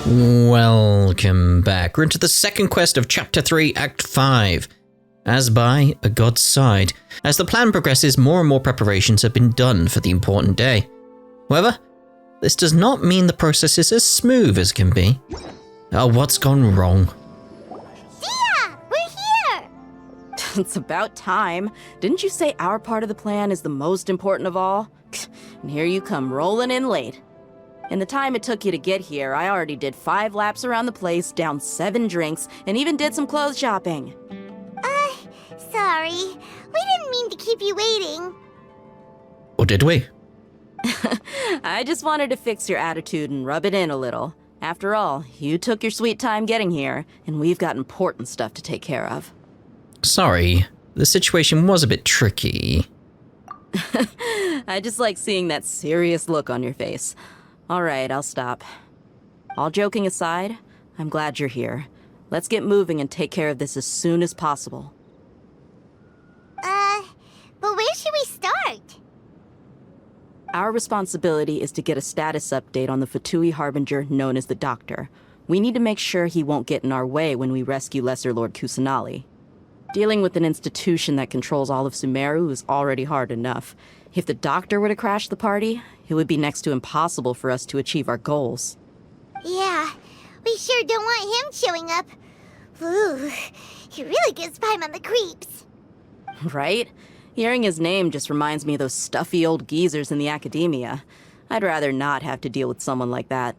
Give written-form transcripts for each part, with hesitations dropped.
Welcome back. We're into the second quest of Chapter 3, Act 5, As by a God's Side. As the plan progresses, more and more preparations have been done for the important day. However, this does not mean the process is as smooth as can be. Oh, what's gone wrong? Dia! We're here! It's about time. Didn't you say our part of the plan is the most important of all? And here you come rolling in late. In the time it took you to get here, I already did 5 laps around the place, downed 7 drinks, and even did some clothes shopping. Sorry. We didn't mean to keep you waiting. Or did we? I just wanted to fix your attitude and rub it in a little. After all, you took your sweet time getting here, and we've got important stuff to take care of. Sorry, the situation was a bit tricky. I just like seeing that serious look on your face. All right, I'll stop. All joking aside, I'm glad you're here. Let's get moving and take care of this as soon as possible. But where should we start? Our responsibility is to get a status update on the Fatui Harbinger known as the Doctor. We need to make sure he won't get in our way when we rescue Lesser Lord Kusanali. Dealing with an institution that controls all of Sumeru is already hard enough. If the Doctor were to crash the party, it would be next to impossible for us to achieve our goals. Yeah, we sure don't want him showing up. Ooh, he really gives Paimon the creeps. Right? Hearing his name just reminds me of those stuffy old geezers in the academia. I'd rather not have to deal with someone like that.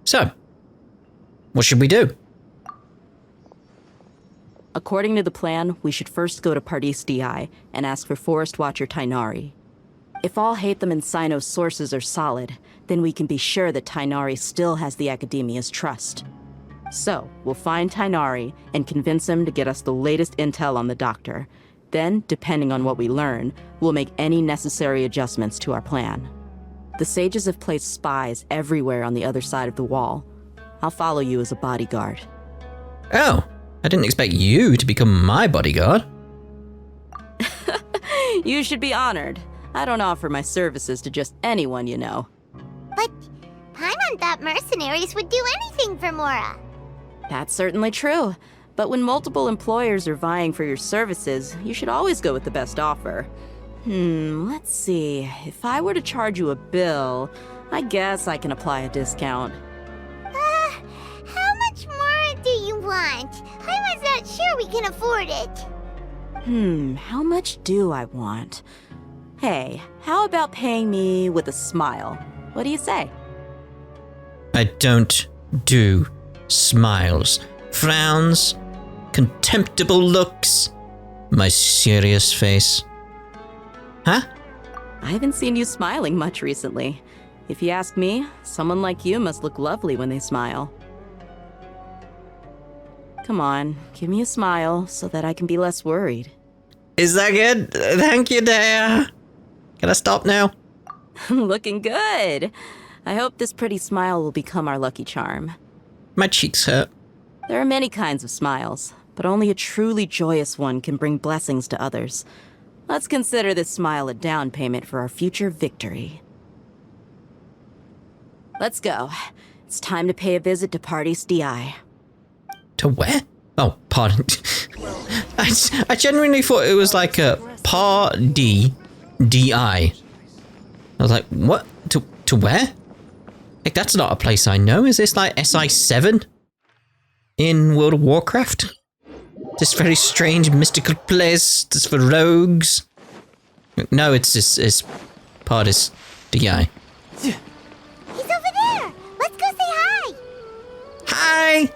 So, what should we do? According to the plan, we should first go to Paradis Di and ask for Forest Watcher Tighnari. If all Hatham and Sino's sources are solid, then we can be sure that Tighnari still has the Academia's trust. So, we'll find Tighnari and convince him to get us the latest intel on the Doctor. Then, depending on what we learn, we'll make any necessary adjustments to our plan. The sages have placed spies everywhere on the other side of the wall. I'll follow you as a bodyguard. Oh, I didn't expect you to become my bodyguard. You should be honored. I don't offer my services to just anyone you know. But Paimon thought mercenaries would do anything for Mora. That's certainly true. But when multiple employers are vying for your services, you should always go with the best offer. Let's see. If I were to charge you a bill, I guess I can apply a discount. How much more do you want? Paimon's not sure we can afford it. How much do I want? Hey, how about paying me with a smile? What do you say? I don't do smiles, frowns, contemptible looks, my serious face. Huh? I haven't seen you smiling much recently. If you ask me, someone like you must look lovely when they smile. Come on, give me a smile so that I can be less worried. Is that good? Thank you, Dea. Can I stop now? Looking good. I hope this pretty smile will become our lucky charm. My cheeks hurt. There are many kinds of smiles, but only a truly joyous one can bring blessings to others. Let's consider this smile a down payment for our future victory. Let's go. It's time to pay a visit to Paradis Di. To where? Oh, pardon. I genuinely thought it was like a Paradis Di. I was like, what? To where? Like, that's not a place I know. Is this like SI7 in World of Warcraft? This very strange mystical place just for rogues. No, it's Paradis Di. He's over there! Let's go say hi! Hi!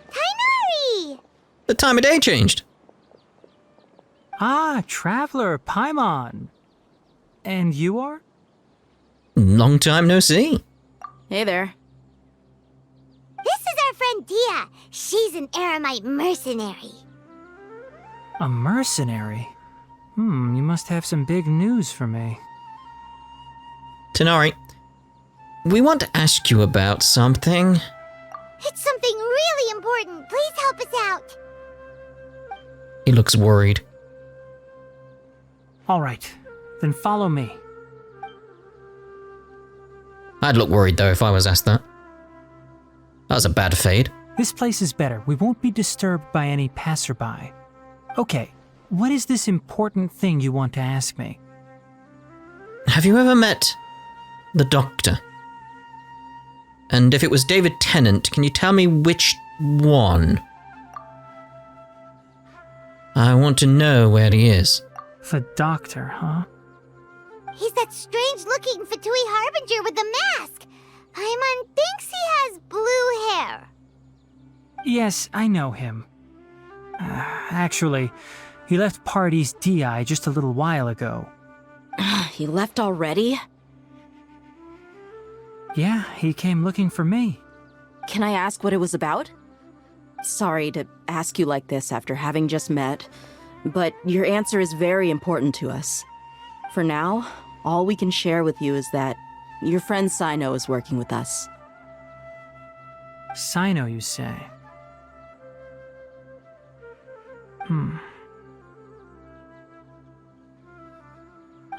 Tighnari! The time of day changed. Ah, Traveler, Paimon. And you are? Long time no see. Hey there. This is our friend Dia. She's an Aramite mercenary. A mercenary? You must have some big news for me. Tighnari, we want to ask you about something. It's something really important. Please help us out. He looks worried. All right, then follow me. I'd look worried though if I was asked that. That was a bad fade. This place is better. We won't be disturbed by any passerby. Okay, what is this important thing you want to ask me? Have you ever met the Doctor? And if it was David Tennant, can you tell me which one? I want to know where he is. The Doctor, huh? He's that strange-looking Fatui Harbinger with the mask. Paimon thinks he has blue hair. Yes, I know him. Actually, he left Party's DI just a little while ago. He left already? Yeah, he came looking for me. Can I ask what it was about? Sorry to ask you like this after having just met, but your answer is very important to us. For now, all we can share with you is that your friend Sino is working with us. Sino, you say?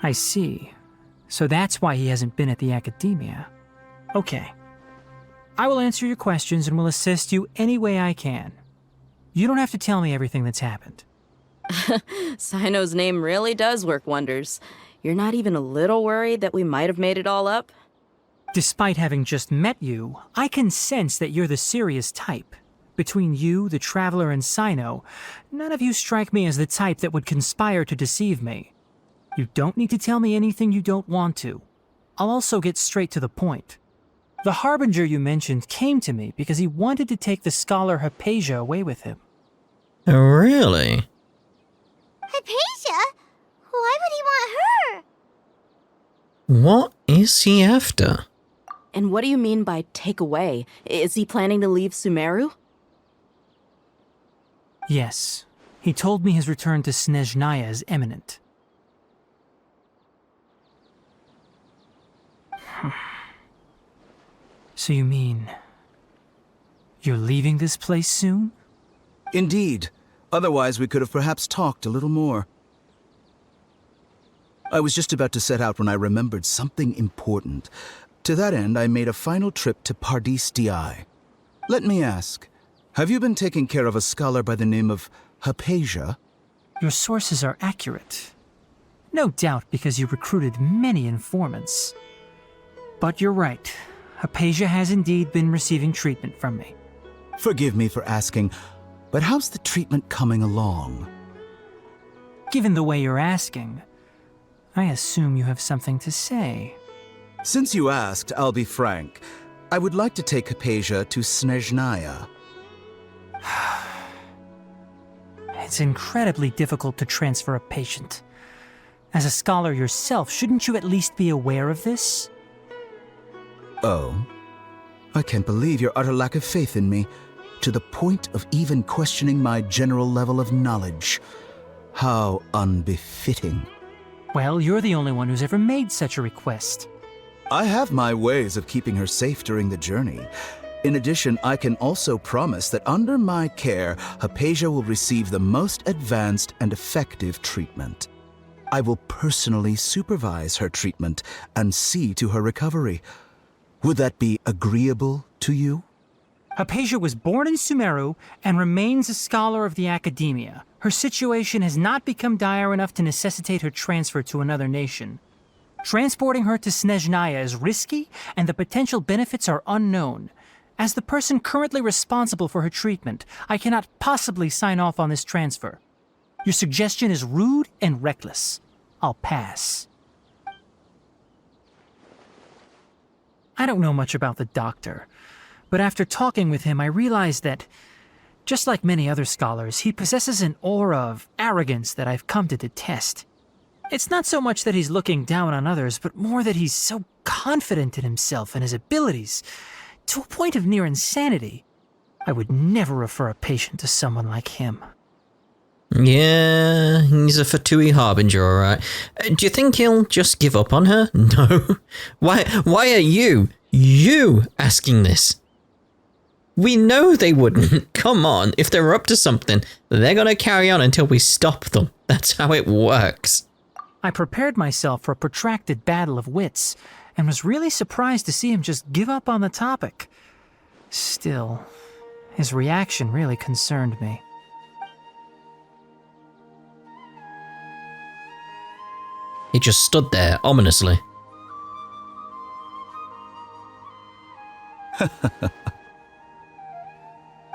I see. So that's why he hasn't been at the academia. Okay. I will answer your questions and will assist you any way I can. You don't have to tell me everything that's happened. Sino's name really does work wonders. You're not even a little worried that we might have made it all up? Despite having just met you, I can sense that you're the serious type. Between you, the Traveler, and Sino, none of you strike me as the type that would conspire to deceive me. You don't need to tell me anything you don't want to. I'll also get straight to the point. The Harbinger you mentioned came to me because he wanted to take the scholar Hypatia away with him. Really? Hypatia? Why would he want her? What is he after? And what do you mean by take away? Is he planning to leave Sumeru? Yes. He told me his return to Snezhnaya is imminent. So you mean... you're leaving this place soon? Indeed. Otherwise, we could have perhaps talked a little more. I was just about to set out when I remembered something important. To that end, I made a final trip to Pardis DI. Let me ask, have you been taking care of a scholar by the name of Hypatia? Your sources are accurate. No doubt because you recruited many informants. But you're right. Hypatia has indeed been receiving treatment from me. Forgive me for asking, but how's the treatment coming along? Given the way you're asking, I assume you have something to say. Since you asked, I'll be frank. I would like to take Hypatia to Snezhnaya. It's incredibly difficult to transfer a patient. As a scholar yourself, shouldn't you at least be aware of this? Oh? I can't believe your utter lack of faith in me, to the point of even questioning my general level of knowledge. How unbefitting. Well, you're the only one who's ever made such a request. I have my ways of keeping her safe during the journey. In addition, I can also promise that under my care, Hypatia will receive the most advanced and effective treatment. I will personally supervise her treatment and see to her recovery. Would that be agreeable to you? Hypatia was born in Sumeru and remains a scholar of the academia. Her situation has not become dire enough to necessitate her transfer to another nation. Transporting her to Snezhnaya is risky, and the potential benefits are unknown. As the person currently responsible for her treatment, I cannot possibly sign off on this transfer. Your suggestion is rude and reckless. I'll pass. I don't know much about the Doctor, but after talking with him, I realized that, just like many other scholars, he possesses an aura of arrogance that I've come to detest. It's not so much that he's looking down on others, but more that he's so confident in himself and his abilities, to a point of near insanity. I would never refer a patient to someone like him. Yeah, he's a Fatui Harbinger, alright. Do you think he'll just give up on her? No. Why are you asking this? We know they wouldn't. Come on, if they're up to something, they're gonna carry on until we stop them. That's how it works. I prepared myself for a protracted battle of wits, and was really surprised to see him just give up on the topic. Still, his reaction really concerned me. He just stood there ominously.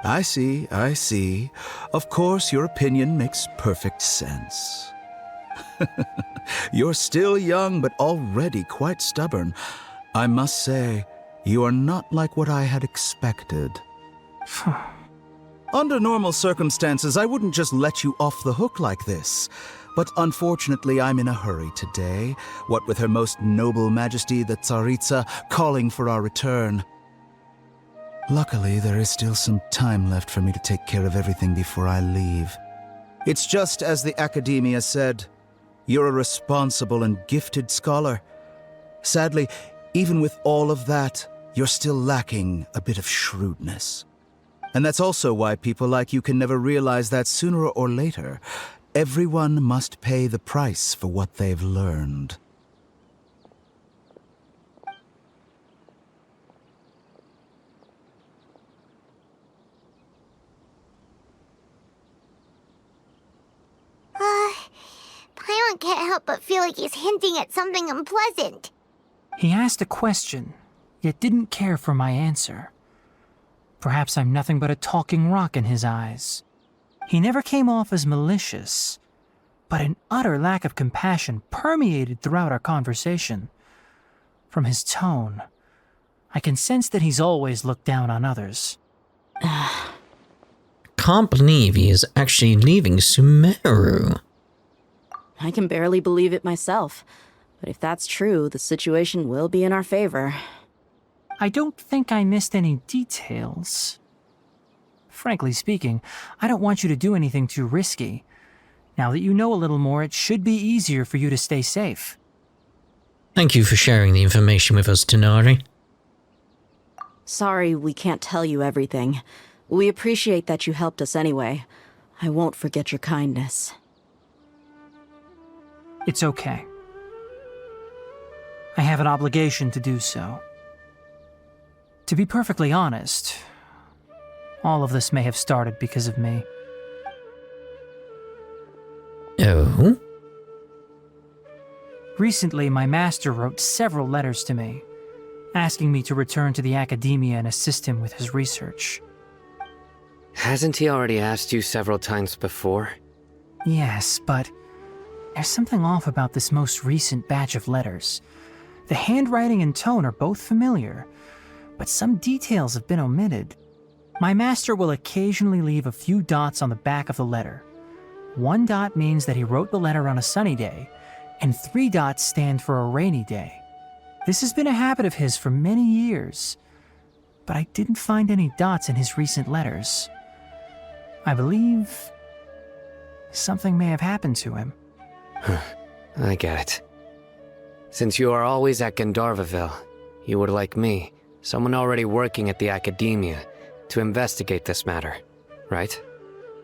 I see. Of course, your opinion makes perfect sense. You're still young, but already quite stubborn. I must say, you are not like what I had expected. Under normal circumstances, I wouldn't just let you off the hook like this. But unfortunately, I'm in a hurry today, what with Her Most Noble Majesty the Tsaritsa calling for our return. Luckily, there is still some time left for me to take care of everything before I leave. It's just as the Academia said, you're a responsible and gifted scholar. Sadly, even with all of that, you're still lacking a bit of shrewdness. And that's also why people like you can never realize that sooner or later, everyone must pay the price for what they've learned. Paimon can't help but feel like he's hinting at something unpleasant. He asked a question, yet didn't care for my answer. Perhaps I'm nothing but a talking rock in his eyes. He never came off as malicious, but an utter lack of compassion permeated throughout our conversation. From his tone, I can sense that he's always looked down on others. Can't believe he is actually leaving Sumeru. I can barely believe it myself. But if that's true, the situation will be in our favor. I don't think I missed any details. Frankly speaking, I don't want you to do anything too risky. Now that you know a little more, it should be easier for you to stay safe. Thank you for sharing the information with us, Tighnari. Sorry we can't tell you everything. We appreciate that you helped us anyway. I won't forget your kindness. It's okay. I have an obligation to do so. To be perfectly honest, all of this may have started because of me. Oh? Recently, my master wrote several letters to me, asking me to return to the Academia and assist him with his research. Hasn't he already asked you several times before? Yes, but there's something off about this most recent batch of letters. The handwriting and tone are both familiar, but some details have been omitted. My master will occasionally leave a few dots on the back of the letter. 1 dot means that he wrote the letter on a sunny day, and 3 dots stand for a rainy day. This has been a habit of his for many years, but I didn't find any dots in his recent letters. I believe something may have happened to him. I get it. Since you are always at Gandharvaville, you would like me, someone already working at the Academia, to investigate this matter, right?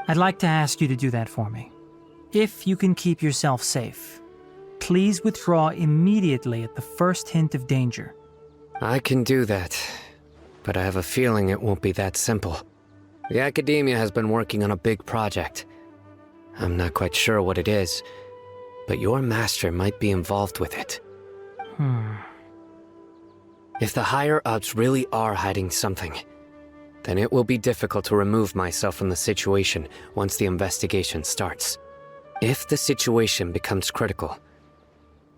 I'd like to ask you to do that for me. If you can keep yourself safe, please withdraw immediately at the first hint of danger. I can do that, but I have a feeling it won't be that simple. The Academia has been working on a big project. I'm not quite sure what it is, but your master might be involved with it. If the higher-ups really are hiding something, then it will be difficult to remove myself from the situation once the investigation starts. If the situation becomes critical,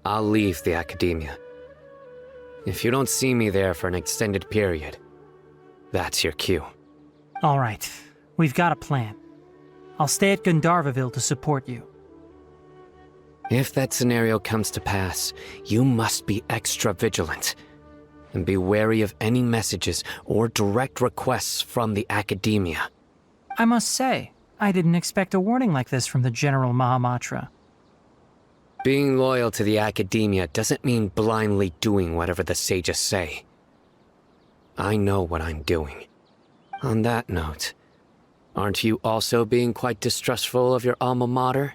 I'll leave the Academia. If you don't see me there for an extended period, that's your cue. All right, we've got a plan. I'll stay at Gandharvaville to support you. If that scenario comes to pass, you must be extra vigilant. And be wary of any messages or direct requests from the Academia. I must say, I didn't expect a warning like this from the General Mahamatra. Being loyal to the Academia doesn't mean blindly doing whatever the sages say. I know what I'm doing. On that note, aren't you also being quite distrustful of your alma mater?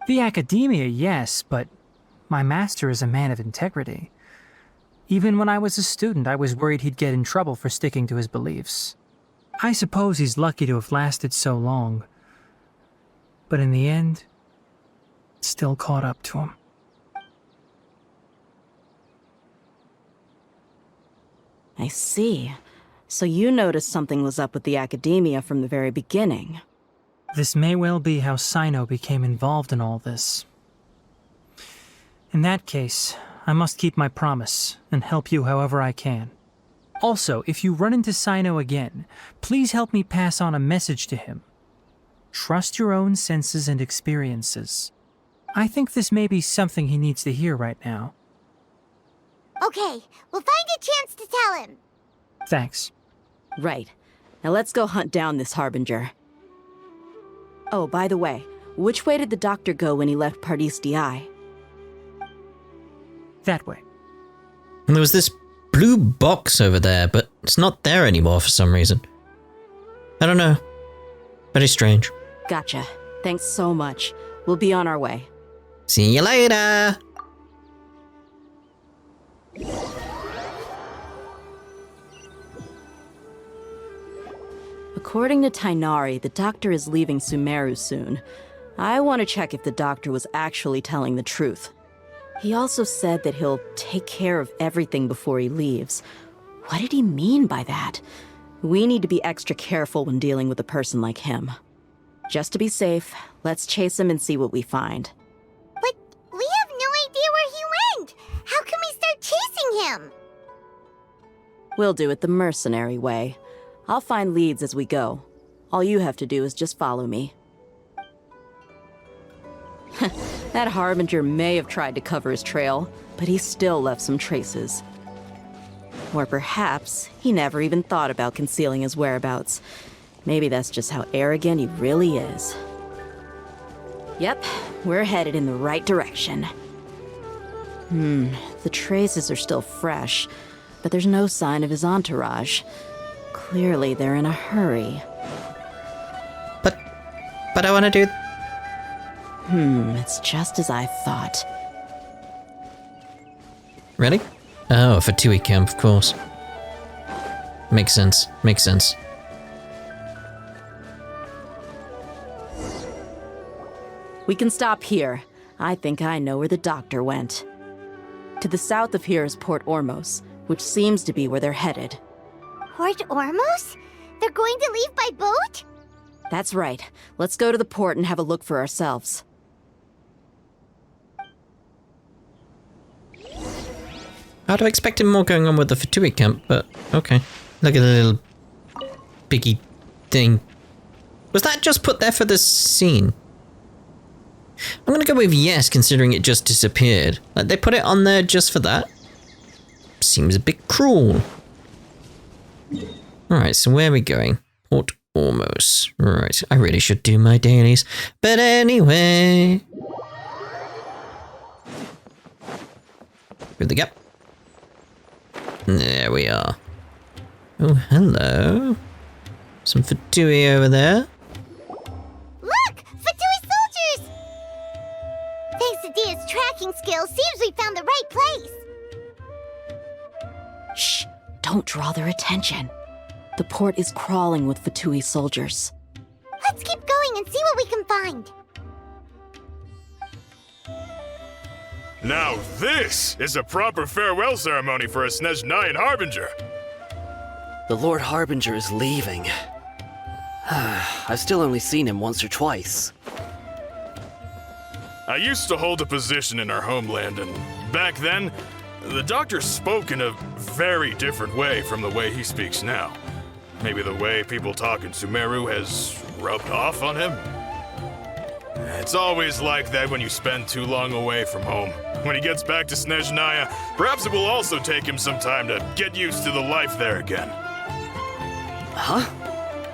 The Academia, yes, but my master is a man of integrity. Even when I was a student, I was worried he'd get in trouble for sticking to his beliefs. I suppose he's lucky to have lasted so long. But in the end, it still caught up to him. I see. So you noticed something was up with the academia from the very beginning. This may well be how Sino became involved in all this. In that case, I must keep my promise and help you however I can. Also, if you run into Sino again, please help me pass on a message to him. Trust your own senses and experiences. I think this may be something he needs to hear right now. Okay, we'll find a chance to tell him. Thanks. Right. Now let's go hunt down this Harbinger. Oh, by the way, which way did the doctor go when he left Paradis DI? That way. And there was this blue box over there, but it's not there anymore for some reason. I don't know. Very strange. Gotcha. Thanks so much. We'll be on our way. See you later! According to Tighnari, the doctor is leaving Sumeru soon. I want to check if the doctor was actually telling the truth. He also said that he'll take care of everything before he leaves. What did he mean by that? We need to be extra careful when dealing with a person like him. Just to be safe, let's chase him and see what we find. But we have no idea where he went! How can we start chasing him? We'll do it the mercenary way. I'll find leads as we go. All you have to do is just follow me. That Harbinger may have tried to cover his trail, but he still left some traces. Or perhaps he never even thought about concealing his whereabouts. Maybe that's just how arrogant he really is. Yep, we're headed in the right direction. The traces are still fresh, but there's no sign of his entourage. Clearly they're in a hurry. But I want to do... It's just as I thought. Ready? Oh, for Tui camp, of course. Makes sense. Makes sense. We can stop here. I think I know where the doctor went. To the south of here is Port Ormos, which seems to be where they're headed. Port Ormos? They're going to leave by boat? That's right. Let's go to the port and have a look for ourselves. I'd have expected more going on with the Fatui camp, but okay. Look at the little piggy thing. Was that just put there for the scene? I'm gonna go with yes, considering it just disappeared. Like, they put it on there just for that? Seems a bit cruel. Alright, so where are we going? Port Ormos. Right, I really should do my dailies. But anyway... Through the gap. There we are. Oh, hello. Some Fatui over there. Look! Fatui soldiers! Thanks to Dia's tracking skills, seems we found the right place. Shh! Don't draw their attention. The port is crawling with Fatui soldiers. Let's keep going and see what we can find. Now this is a proper farewell ceremony for a Snezhnayan Harbinger. The Lord Harbinger is leaving. I've still only seen him once or twice. I used to hold a position in our homeland, and back then, the doctor spoke in a very different way from the way he speaks now. Maybe the way people talk in Sumeru has rubbed off on him? It's always like that when you spend too long away from home. When he gets back to Snezhnaya, perhaps it will also take him some time to get used to the life there again. Huh?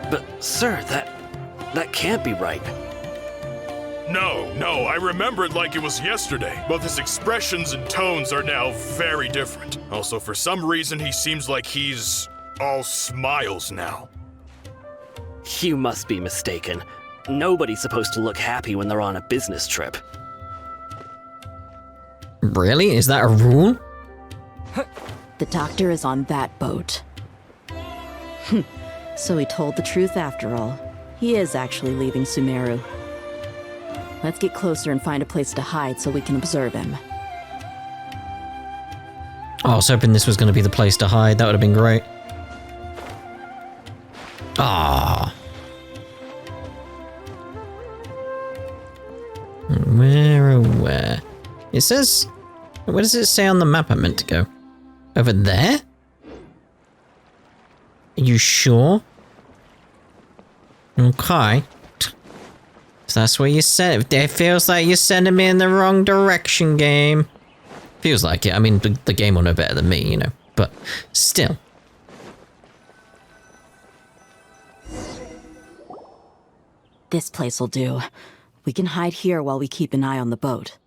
But, sir, that can't be right. No, I remember it like it was yesterday, but his expressions and tones are now very different. Also, for some reason, he seems like he's all smiles now. You must be mistaken. Nobody's supposed to look happy when they're on a business trip. Really? Is that a rule? The doctor is on that boat. So he told the truth after all. He is actually leaving Sumeru. Let's get closer and find a place to hide so we can observe him. Oh, I was hoping this was going to be the place to hide. That would have been great. Ah. Where? It says... Where does it say on the map I meant to go? Over there? Are you sure? Okay. So that's where you sent it. It feels like you're sending me in the wrong direction, game. Feels like it. I mean, the game will know better than me, you know. But still. This place will do. We can hide here while we keep an eye on the boat.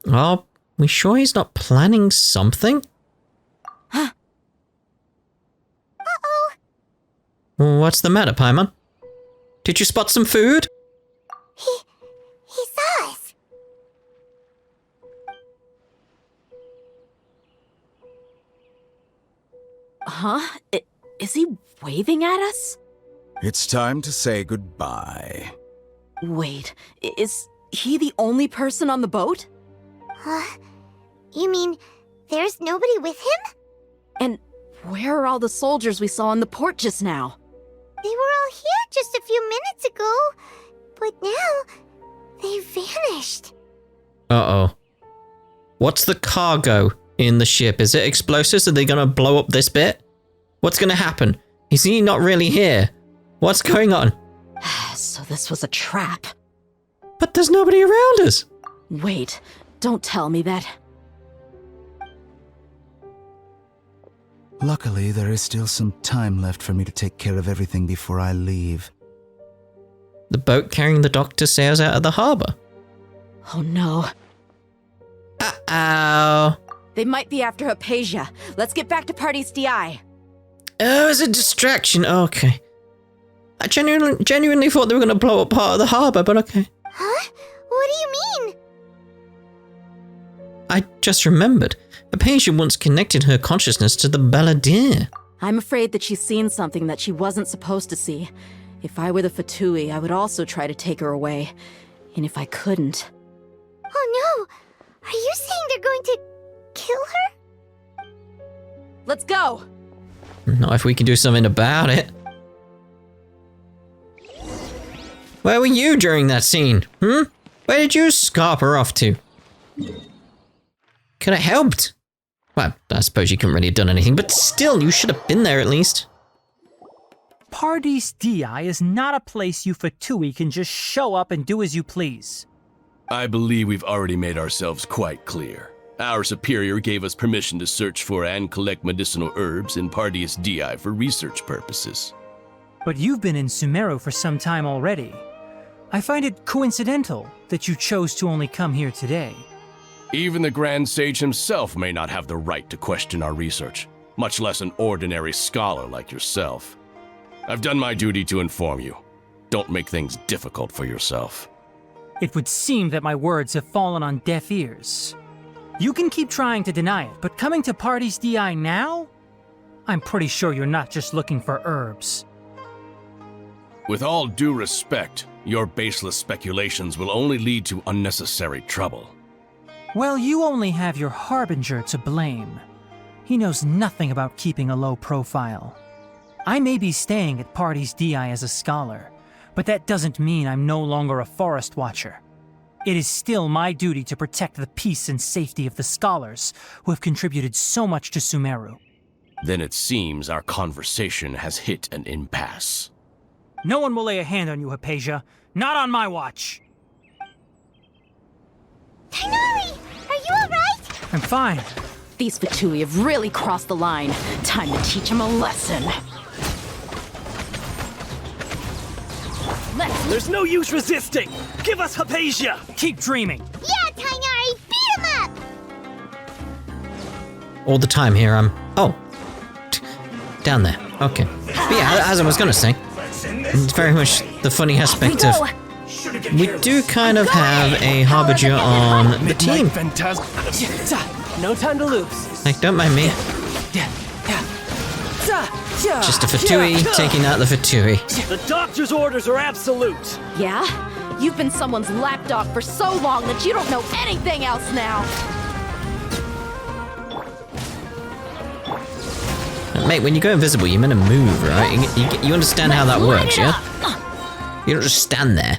Oh, we sure he's not planning something? Uh-oh. What's the matter, Paimon? Did you spot some food? He saw us. Huh? Is he waving at us? It's time to say goodbye. Wait, is he the only person on the boat? You mean there's nobody with him? And where are all the soldiers we saw in the port just now? They were all here just a few minutes ago, but now they've vanished. Uh-oh. What's the cargo in the ship? Is it explosives? Are they gonna blow up this bit? What's gonna happen? Is he not really here? What's going on? So this was a trap. But there's nobody around us. Wait, don't tell me that. Luckily, there is still some time left for me to take care of everything before I leave. The boat carrying the doctor sails out of the harbor. Oh no. Uh-oh. They might be after Hypatia. Let's get back to Party's DI. Oh, it's a distraction. Okay. I genuinely thought they were going to blow up part of the harbor, but okay. Huh? What do you mean? I just remembered. Hypatia once connected her consciousness to the Balladeer. I'm afraid that she's seen something that she wasn't supposed to see. If I were the Fatui, I would also try to take her away. And if I couldn't... Oh no! Are you saying they're going to kill her? Let's go! Not if we can do something about it. Where were you during that scene? Where did you scarper off to? Could have helped. Well, I suppose you couldn't really have done anything, but still, you should have been there at least. Party's DI is not a place you Fatui can just show up and do as you please. I believe we've already made ourselves quite clear. Our superior gave us permission to search for and collect medicinal herbs in Party's DI for research purposes. But you've been in Sumeru for some time already. I find it coincidental that you chose to only come here today. Even the Grand Sage himself may not have the right to question our research, much less an ordinary scholar like yourself. I've done my duty to inform you. Don't make things difficult for yourself. It would seem that my words have fallen on deaf ears. You can keep trying to deny it, but coming to Party's DI now? I'm pretty sure you're not just looking for herbs. With all due respect, your baseless speculations will only lead to unnecessary trouble. Well, you only have your Harbinger to blame. He knows nothing about keeping a low profile. I may be staying at Party's DI as a scholar, but that doesn't mean I'm no longer a forest watcher. It is still my duty to protect the peace and safety of the scholars who have contributed so much to Sumeru. Then it seems our conversation has hit an impasse. No one will lay a hand on you, Hypatia. Not on my watch. Tighnari! Are you alright? I'm fine. These Fatui have really crossed the line. Time to teach them a lesson. There's no use resisting! Give us Hypatia! Keep dreaming. Yeah, Tighnari! Beat him up! All the time here, Oh. Down there. Okay. But yeah, as I was gonna say, it's very much the funny aspect of... We do kind of have a Harbinger on the team. No time to lose. Like, don't mind me. Just a Fatui taking out the Fatui. The doctor's orders are absolute. Yeah? You've been someone's lapdog for so long that you don't know anything else now. Mate, when you go invisible, you're meant to move, right? You understand how that works, yeah? You don't just stand there.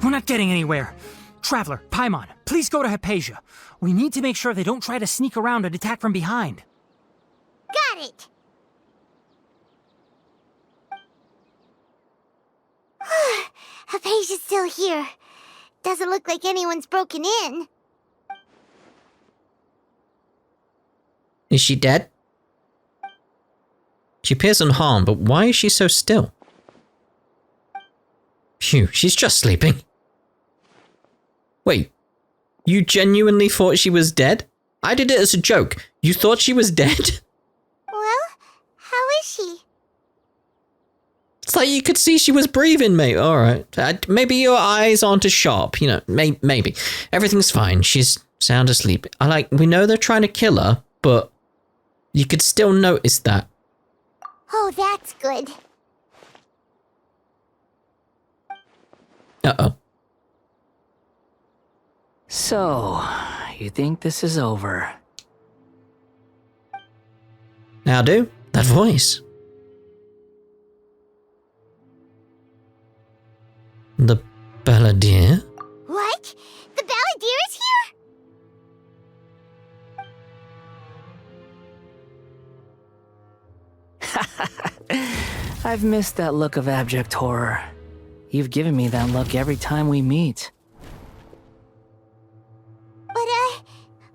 We're not getting anywhere. Traveler, Paimon, please go to Hypatia. We need to make sure they don't try to sneak around and attack from behind. Got it. Hypatia's still here. Doesn't look like anyone's broken in. Is she dead? She appears unharmed, but why is she so still? Phew, she's just sleeping. Wait, you genuinely thought she was dead? I did it as a joke. You thought she was dead? Well, how is she? It's like you could see she was breathing, mate. Alright. Maybe your eyes aren't as sharp. You know, maybe. Everything's fine. She's sound asleep. We know they're trying to kill her, but you could still notice that. Oh, that's good. Uh-oh. So, you think this is over? Now do. That voice. The Balladeer? What? The Balladeer is here? I've missed that look of abject horror. You've given me that look every time we meet. But,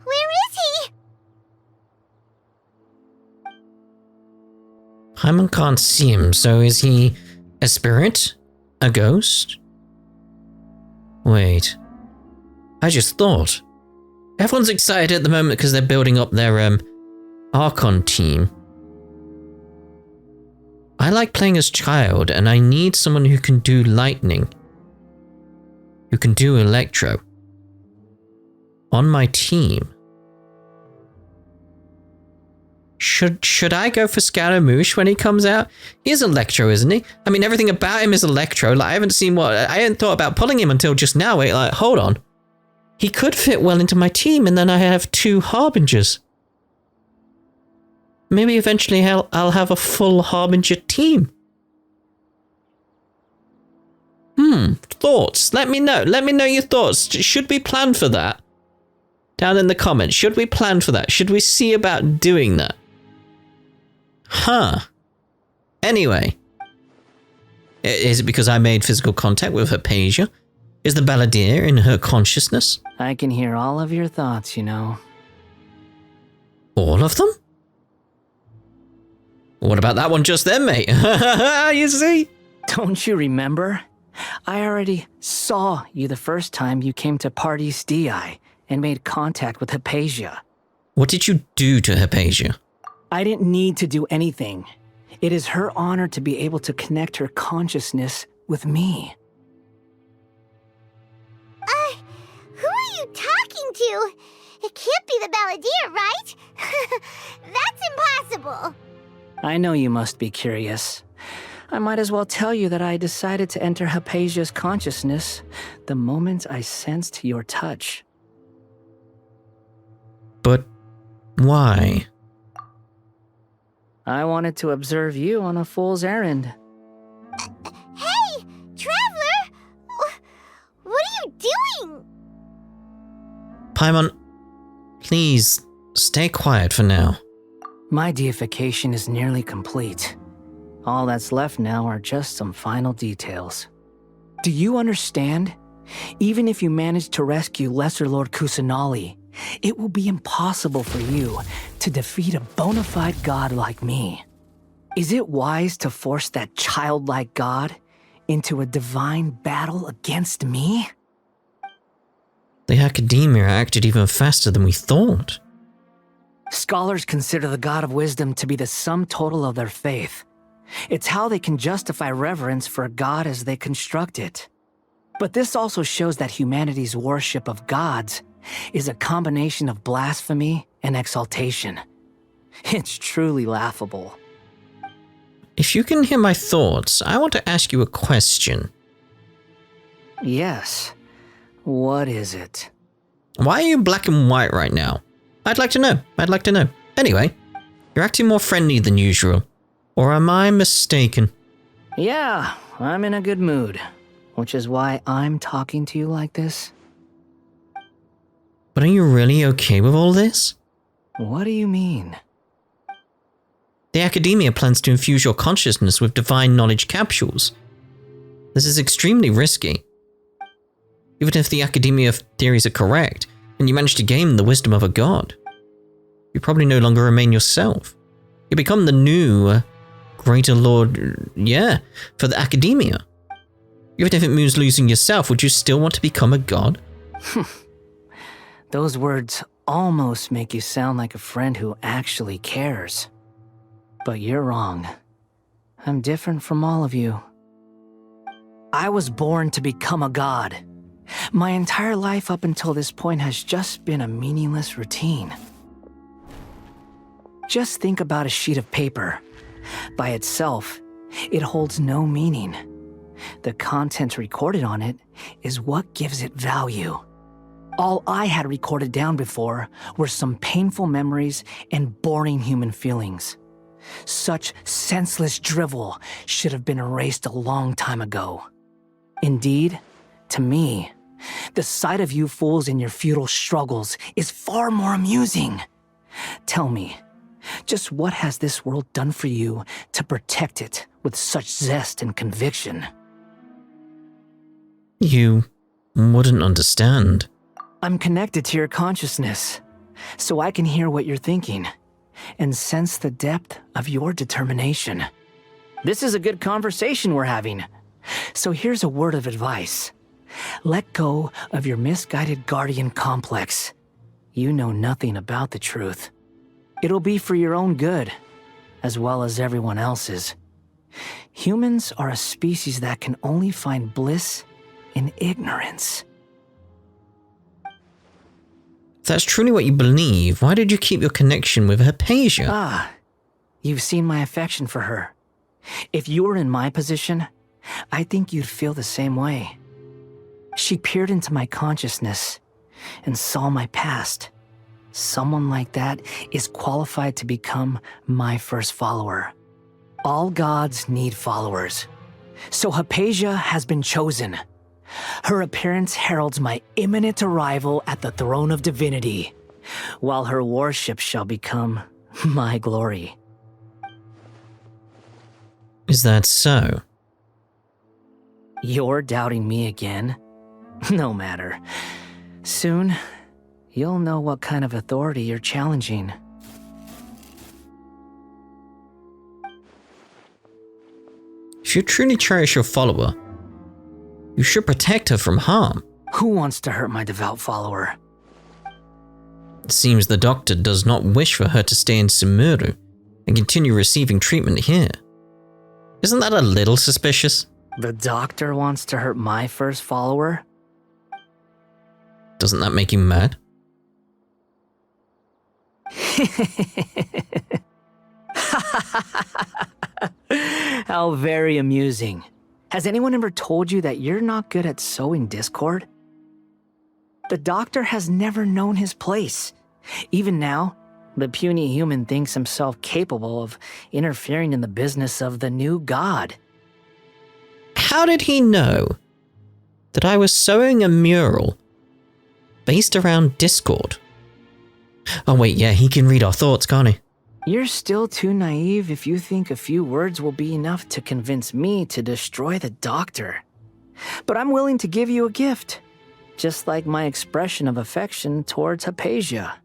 where is he? Paimon can't see him, so is he a spirit? A ghost? Wait. I just thought. Everyone's excited at the moment because they're building up their, Archon team. I like playing as child, and I need someone who can do lightning. Who can do electro. On my team. Should I go for Scaramouche when he comes out? He is electro, isn't he? I mean, everything about him is electro. Like, I hadn't thought about pulling him until just now. Wait, like, hold on. He could fit well into my team, and then I have 2 Harbingers. Maybe eventually I'll have a full Harbinger team. Thoughts? Let me know. Let me know your thoughts. Should we plan for that? Down in the comments. Should we plan for that? Should we see about doing that? Huh. Anyway. Is it because I made physical contact with Hypatia? Is the Balladeer in her consciousness? I can hear all of your thoughts, you know. All of them? What about that one just then, mate? You see? Don't you remember? I already saw you the first time you came to Paradise DI and made contact with Hypatia. What did you do to Hypatia? I didn't need to do anything. It is her honor to be able to connect her consciousness with me. Who are you talking to? It can't be the Balladeer, right? That's impossible. I know you must be curious. I might as well tell you that I decided to enter Hypatia's consciousness the moment I sensed your touch. But why? I wanted to observe you on a fool's errand. Hey, Traveler! What are you doing? Paimon, please stay quiet for now. My deification is nearly complete. All that's left now are just some final details. Do you understand? Even if you manage to rescue Lesser Lord Kusanali, it will be impossible for you to defeat a bona fide god like me. Is it wise to force that childlike god into a divine battle against me? The Academia acted even faster than we thought. Scholars consider the God of Wisdom to be the sum total of their faith. It's how they can justify reverence for a god as they construct it. But this also shows that humanity's worship of gods is a combination of blasphemy and exaltation. It's truly laughable. If you can hear my thoughts, I want to ask you a question. Yes. What is it? Why are you black and white right now? I'd like to know. Anyway, you're acting more friendly than usual. Or am I mistaken? Yeah, I'm in a good mood, which is why I'm talking to you like this. But are you really okay with all this? What do you mean? The Academia plans to infuse your consciousness with divine knowledge capsules. This is extremely risky. Even if the Academia theories are correct, and you manage to gain the wisdom of a god, you probably no longer remain yourself. You become the new, greater lord, for the Academia. Even if it means losing yourself, would you still want to become a god? Those words almost make you sound like a friend who actually cares. But you're wrong. I'm different from all of you. I was born to become a god. My entire life up until this point has just been a meaningless routine. Just think about a sheet of paper. By itself, it holds no meaning. The content recorded on it is what gives it value. All I had recorded down before were some painful memories and boring human feelings. Such senseless drivel should have been erased a long time ago. Indeed, to me, the sight of you fools in your futile struggles is far more amusing. Tell me, just what has this world done for you to protect it with such zest and conviction? You wouldn't understand. I'm connected to your consciousness, so I can hear what you're thinking and sense the depth of your determination. This is a good conversation we're having, so here's a word of advice. Let go of your misguided guardian complex. You know nothing about the truth. It'll be for your own good, as well as everyone else's. Humans are a species that can only find bliss in ignorance. If that's truly what you believe, why did you keep your connection with Hypatia? Ah, you've seen my affection for her. If you were in my position, I think you'd feel the same way. She peered into my consciousness and saw my past. Someone like that is qualified to become my first follower. All gods need followers. So Hypatia has been chosen. Her appearance heralds my imminent arrival at the throne of divinity, while her worship shall become my glory. Is that so? You're doubting me again? No matter. Soon, you'll know what kind of authority you're challenging. If you truly cherish your follower, you should protect her from harm. Who wants to hurt my devout follower? It seems the doctor does not wish for her to stay in Sumeru and continue receiving treatment here. Isn't that a little suspicious? The doctor wants to hurt my first follower? Doesn't that make you mad? How very amusing. Has anyone ever told you that you're not good at sowing discord? The doctor has never known his place. Even now, the puny human thinks himself capable of interfering in the business of the new god. How did he know that I was sewing a mural based around discord? Oh wait, yeah, he can read our thoughts, can't he? You're still too naive if you think a few words will be enough to convince me to destroy the doctor. But I'm willing to give you a gift, just like my expression of affection towards Hypatia.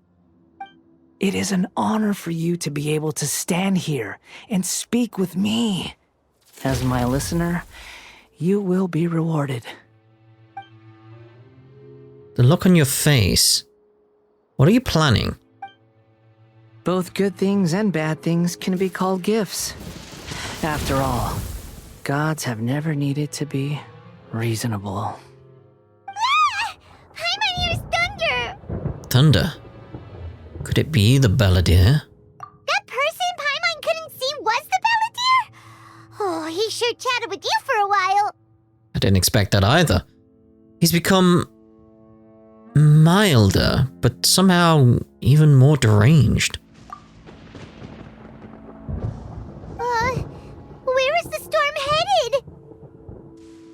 It is an honor for you to be able to stand here and speak with me. As my listener, you will be rewarded. The look on your face. What are you planning? Both good things and bad things can be called gifts. After all, gods have never needed to be reasonable. Ah! Paimon hears thunder! Thunder? Could it be the Balladeer? That person Paimon couldn't see was the Balladeer? Oh, he sure chatted with you for a while. I didn't expect that either. He's become milder, but somehow even more deranged. Where is the storm headed?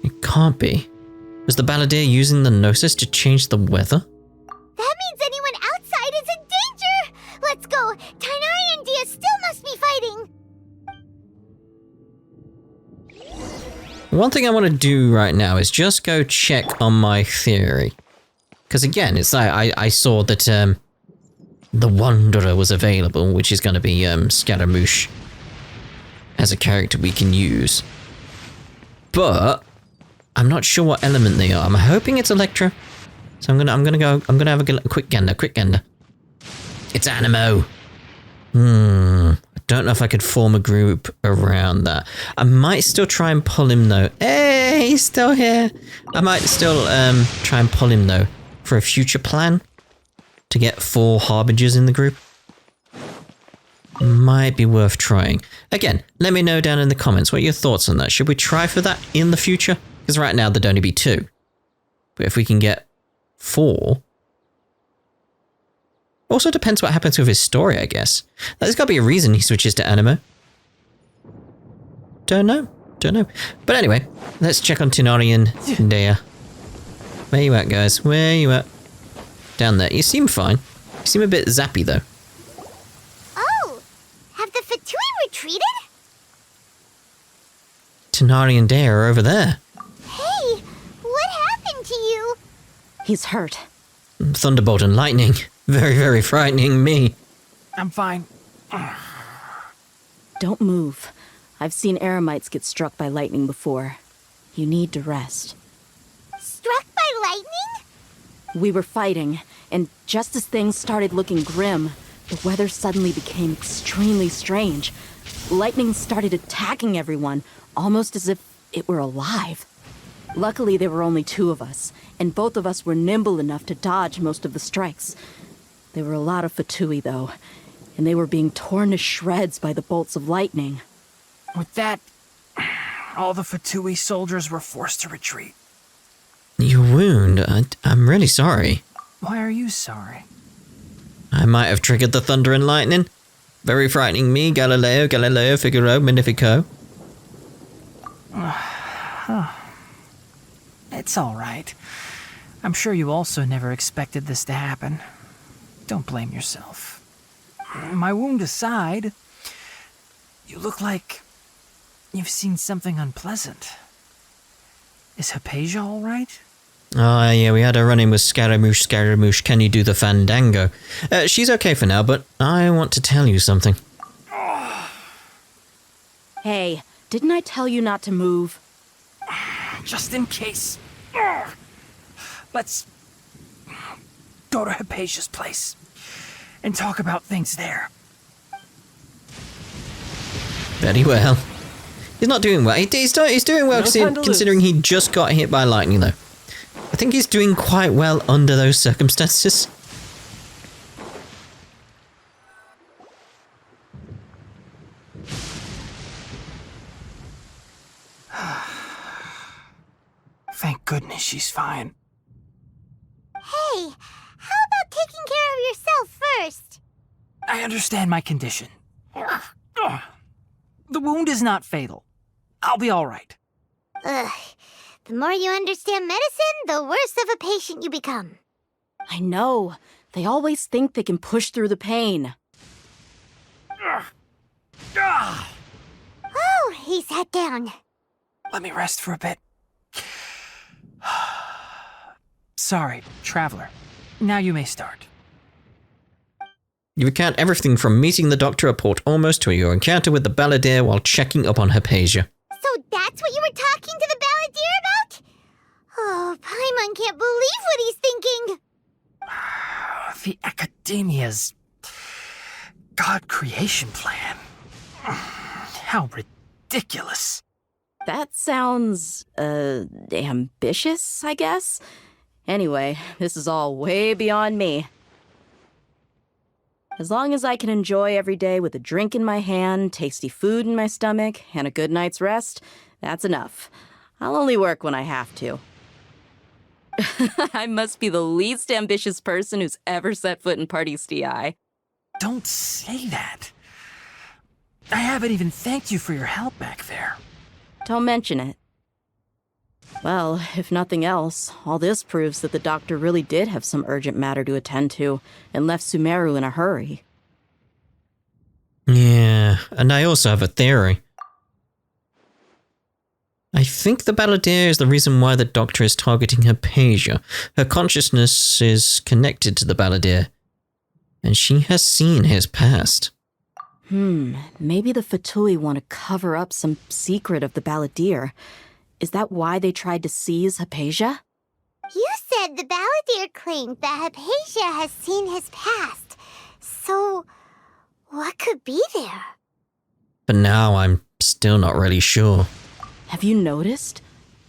It can't be. Was the Balladeer using the Gnosis to change the weather? That means anyone outside is in danger! Let's go! Tighnari and Dia still must be fighting! One thing I want to do right now is just go check on my theory. Because again, it's like I saw that the Wanderer was available, which is going to be Scaramouche as a character we can use. But I'm not sure what element they are. I'm hoping it's Electra. So I'm gonna have a quick gander. It's Animo. I don't know if I could form a group around that. I might still try and pull him though. Hey, he's still here. I might still try and pull him though for a future plan to get 4 Harbingers in the group. Might be worth trying. Again, let me know down in the comments what your thoughts on that. Should we try for that in the future? Because right now there'd only be 2. But if we can get 4... Also depends what happens with his story, I guess. There's got to be a reason he switches to Animo. Don't know. But anyway, let's check on Tighnari and Dia. Where you at, guys? Where you at? Down there. You seem fine. You seem a bit zappy, though. Oh! Have the Fatui retreated? Tighnari and Dia are over there. Hey! What happened to you? He's hurt. Thunderbolt and lightning. Very, very frightening me. I'm fine. Don't move. I've seen Eremites get struck by lightning before. You need to rest. Struck by lightning? We were fighting, and just as things started looking grim, the weather suddenly became extremely strange. Lightning started attacking everyone, almost as if it were alive. Luckily, there were only 2 of us, and both of us were nimble enough to dodge most of the strikes. There were a lot of Fatui, though, and they were being torn to shreds by the bolts of lightning. With that, all the Fatui soldiers were forced to retreat. Your wound, I'm really sorry. Why are you sorry? I might have triggered the thunder and lightning. Very frightening me, Galileo, Figaro, Magnifico. It's all right. I'm sure you also never expected this to happen. Don't blame yourself. My wound aside, you look like you've seen something unpleasant. Is Hypatia all right? Ah, yeah, we had a run-in with Scaramouche. Can you do the fandango? She's okay for now, but I want to tell you something. Hey, didn't I tell you not to move? Just in case. Let's go to Hypatia's place and talk about things there. Very well. He's not doing well. He's doing well considering he just got hit by lightning, though. I think he's doing quite well under those circumstances. Thank goodness she's fine. Hey, how about taking care of yourself first? I understand my condition. The wound is not fatal. I'll be all right. Ugh. The more you understand medicine, the worse of a patient you become. I know. They always think they can push through the pain. Oh, he sat down. Let me rest for a bit. Sorry, traveler. Now you may start. You recount everything from meeting the Doctor at Port Almost to your encounter with the Balladeer while checking up on Hypatia. So that's what you were talking to the Balladeer about? Oh, Paimon can't believe what he's thinking. The Academia's God creation plan. How ridiculous. That sounds, ambitious, I guess? Anyway, this is all way beyond me. As long as I can enjoy every day with a drink in my hand, tasty food in my stomach, and a good night's rest, that's enough. I'll only work when I have to. I must be the least ambitious person who's ever set foot in Party's DI. Don't say that. I haven't even thanked you for your help back there. Don't mention it. Well, if nothing else, all this proves that the doctor really did have some urgent matter to attend to and left Sumeru in a hurry. Yeah, and I also have a theory. I think the Balladeer is the reason why the doctor is targeting Hypatia. Her consciousness is connected to the Balladeer, and she has seen his past. Maybe the Fatui want to cover up some secret of the Balladeer. Is that why they tried to seize Hypatia? You said the Balladeer claimed that Hypatia has seen his past. So, what could be there? But now I'm still not really sure. Have you noticed?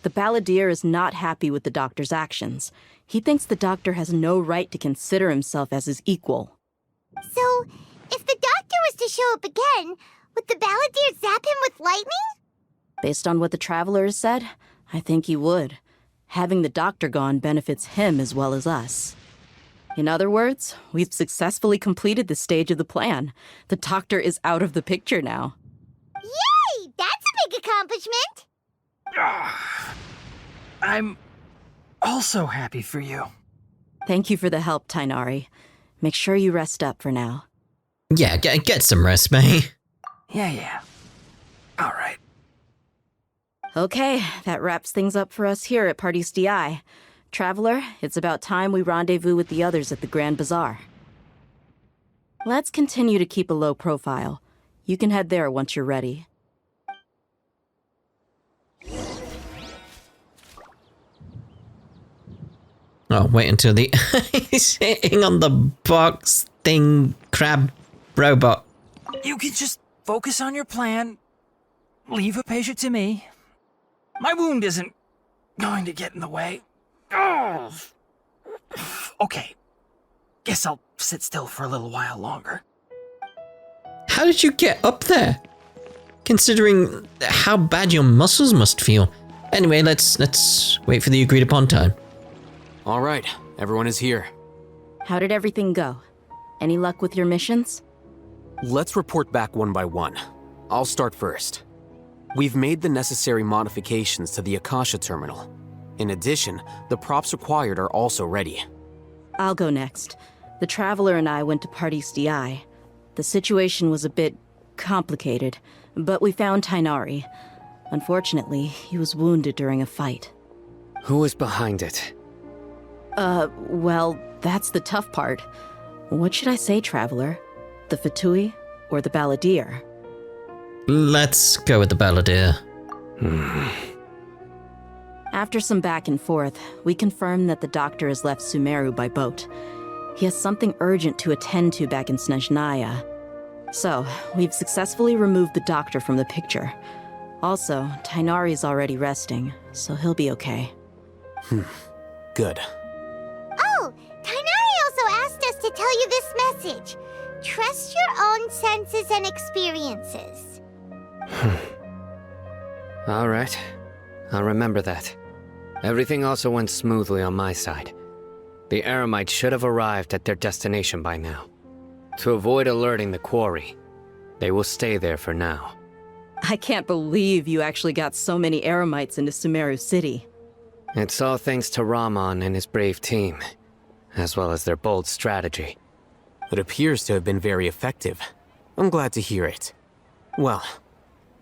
The Balladeer is not happy with the doctor's actions. He thinks the doctor has no right to consider himself as his equal. So, if the doctor was to show up again, would the Balladeer zap him with lightning? Based on what the Traveler has said, I think he would. Having the doctor gone benefits him as well as us. In other words, we've successfully completed this stage of the plan. The doctor is out of the picture now. Yay! That's a big accomplishment! I'm also happy for you. Thank you for the help, Tighnari. Make sure you rest up for now. Yeah, get some rest, mate. Yeah. All right. Okay, that wraps things up for us here at Party's DI. Traveler, it's about time we rendezvous with the others at the Grand Bazaar. Let's continue to keep a low profile. You can head there once you're ready. Oh, wait until the... He's sitting on the box thing crab robot. You can just focus on your plan. Leave Hypatia to me. My wound isn't going to get in the way. Oh. Okay. Guess I'll sit still for a little while longer. How did you get up there? Considering how bad your muscles must feel. Anyway, let's wait for the agreed upon time. All right, everyone is here. How did everything go? Any luck with your missions? Let's report back one by one. I'll start first. We've made the necessary modifications to the Akasha terminal. In addition, the props required are also ready. I'll go next. The Traveler and I went to Party's DI. The situation was a bit complicated, but we found Tighnari. Unfortunately, he was wounded during a fight. Who is behind it? Well, that's the tough part. What should I say, Traveler? The Fatui or the Balladeer? Let's go with the Balladeer. After some back and forth, we confirmed that the doctor has left Sumeru by boat. He has something urgent to attend to back in Snezhnaya. So, we've successfully removed the doctor from the picture. Also, Tighnari's already resting, so he'll be okay. Good. Oh, Tighnari also asked us to tell you this message. Trust your own senses and experiences. All right, I'll remember that. Everything also went smoothly on my side. The Eremites should have arrived at their destination by now. To avoid alerting the quarry, they will stay there for now. I can't believe you actually got so many Eremites into Sumeru City. It's all thanks to Rahman and his brave team, as well as their bold strategy. It appears to have been very effective. I'm glad to hear it. Well,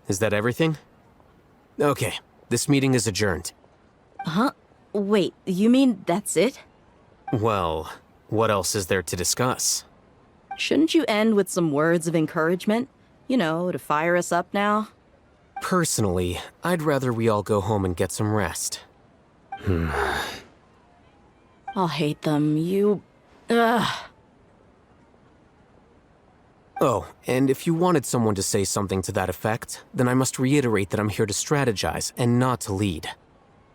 is that everything? Okay, this meeting is adjourned. Huh? Wait, you mean that's it? Well, what else is there to discuss? Shouldn't you end with some words of encouragement? You know, to fire us up now? Personally, I'd rather we all go home and get some rest. I'll hate them. Ugh. Oh, and if you wanted someone to say something to that effect, then I must reiterate that I'm here to strategize and not to lead.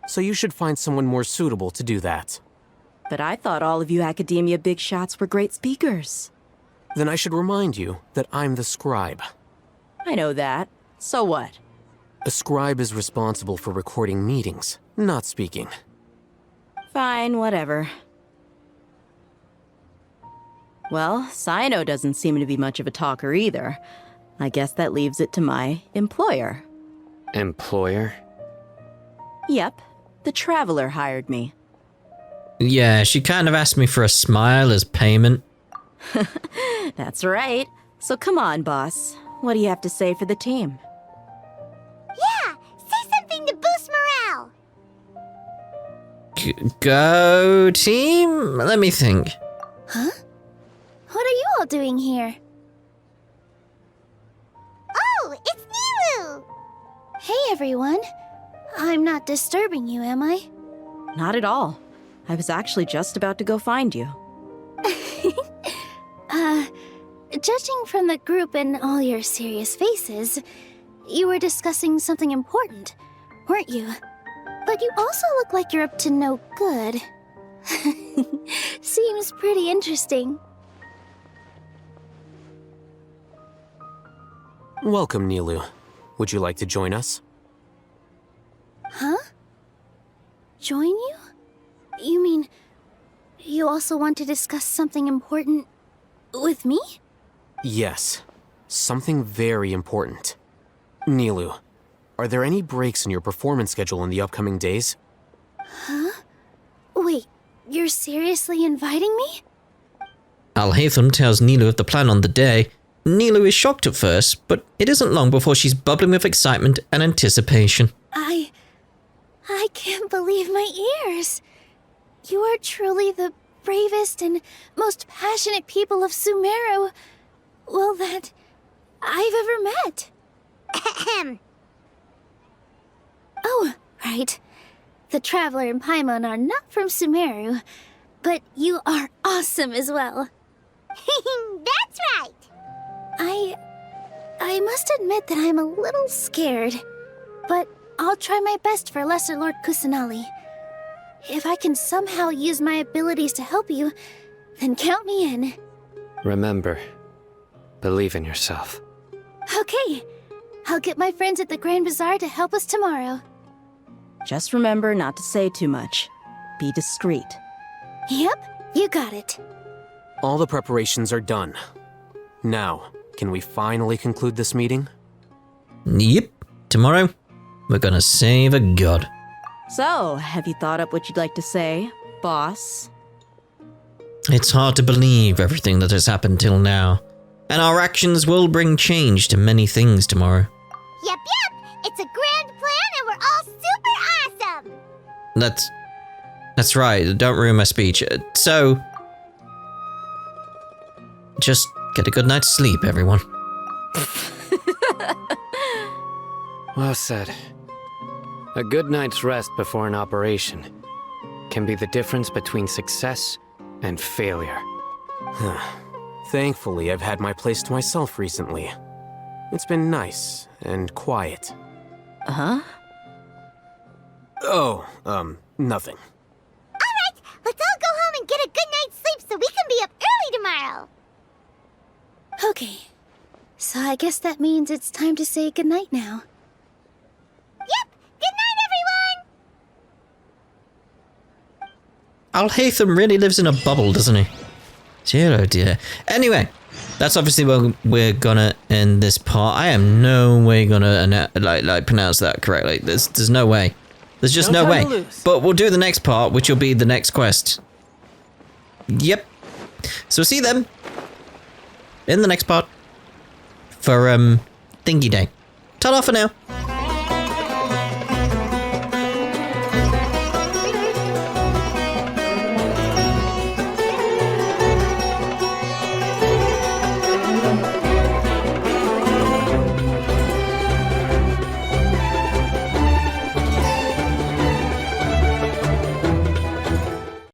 So you should find someone more suitable to do that. But I thought all of you academia big shots were great speakers. Then I should remind you that I'm the scribe. I know that. So what? A scribe is responsible for recording meetings, not speaking. Fine, whatever. Well, Cyno doesn't seem to be much of a talker either. I guess that leaves it to my employer. Employer? Yep, the Traveler hired me. Yeah, she kind of asked me for a smile as payment. That's right. So come on, boss. What do you have to say for the team? Yeah, say something to boost morale. Go team? Let me think. Huh? What are you all doing here? Oh, it's Niyue! Hey, everyone. I'm not disturbing you, am I? Not at all. I was actually just about to go find you. Judging from the group and all your serious faces, you were discussing something important, weren't you? But you also look like you're up to no good. Seems pretty interesting. Welcome, Niyue. Would you like to join us? Huh? Join you? You mean, you also want to discuss something important with me? Yes. Something very important. Niyue, are there any breaks in your performance schedule in the upcoming days? Huh? Wait, you're seriously inviting me? Alhaitham tells Niyue of the plan on the day. Niyue is shocked at first, but it isn't long before she's bubbling with excitement and anticipation. I can't believe my ears. You are truly the bravest and most passionate people of Sumeru, well, that I've ever met. Ahem. Oh, right. The Traveler and Paimon are not from Sumeru, but you are awesome as well. That's right. I must admit that I'm a little scared, but I'll try my best for Lesser Lord Kusanali. If I can somehow use my abilities to help you, then count me in. Remember, believe in yourself. Okay, I'll get my friends at the Grand Bazaar to help us tomorrow. Just remember not to say too much. Be discreet. Yep, you got it. All the preparations are done. Now, can we finally conclude this meeting? Yep. Tomorrow, we're gonna save a god. So, have you thought up what you'd like to say, boss? It's hard to believe everything that has happened till now. And our actions will bring change to many things tomorrow. Yep. It's a grand plan and we're all super awesome. That's right. Don't ruin my speech. So, just get a good night's sleep, everyone. Well said. A good night's rest before an operation can be the difference between success and failure. Thankfully, I've had my place to myself recently. It's been nice and quiet. Uh-huh? Oh, nothing. Alright, let's all go home and get a good night's sleep so we can be up early tomorrow. Okay, so I guess that means it's time to say goodnight now. Yep, good night, everyone! Alhaitham really lives in a bubble, doesn't he? Dear, oh dear. Anyway, that's obviously where we're gonna end this part. I am no way gonna pronounce that correctly. There's no way. There's just no way. But we'll do the next part, which will be the next quest. Yep. So see them in the next part for Thingy Day. Ta-da for now.